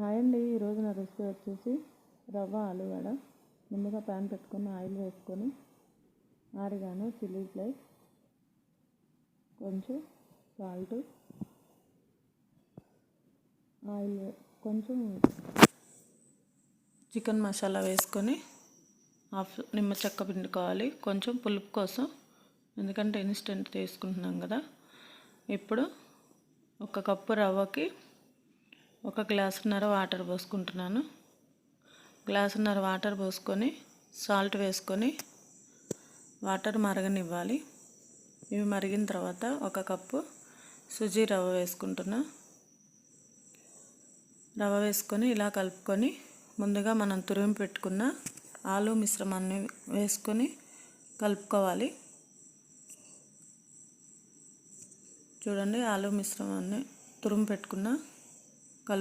Hi అండి, ఈరోజు నా రెసిపీ వచ్చేసి రవ్వ ఆలుగడ్డ. ముందుగా ప్యాన్ పెట్టుకొని ఆయిల్ వేసుకొని ఆరిగాను, చిల్లీ ఫ్లేక్స్, కొంచెం సాల్ట్, ఆయిల్, కొంచెం చికెన్ మసాలా వేసుకొని హాఫ్ నిమ్మ చెక్క పిండుకోవాలి, కొంచెం పులుపు కోసం, ఎందుకంటే ఇన్స్టెంట్ తీసుకుంటున్నాం కదా. ఇప్పుడు ఒక కప్పు రవ్వకి 1 గ్లాసున్నర వాటర్ పోసుకుంటున్నాను. గ్లాసున్నర వాటర్ పోసుకొని సాల్ట్ వేసుకొని వాటర్ మరగనివ్వాలి. ఇవి మరిగిన తర్వాత 1 కప్పు సుజీ రవ్వ వేసుకుంటున్నా. రవ్వ వేసుకొని ఇలా కలుపుకొని ముందుగా మనం తురిమి పెట్టుకున్న ఆలు మిశ్రమాన్ని వేసుకొని కలుపుకోవాలి. చూడండి, ఆలు మిశ్రమాన్ని తురిమి పెట్టుకున్న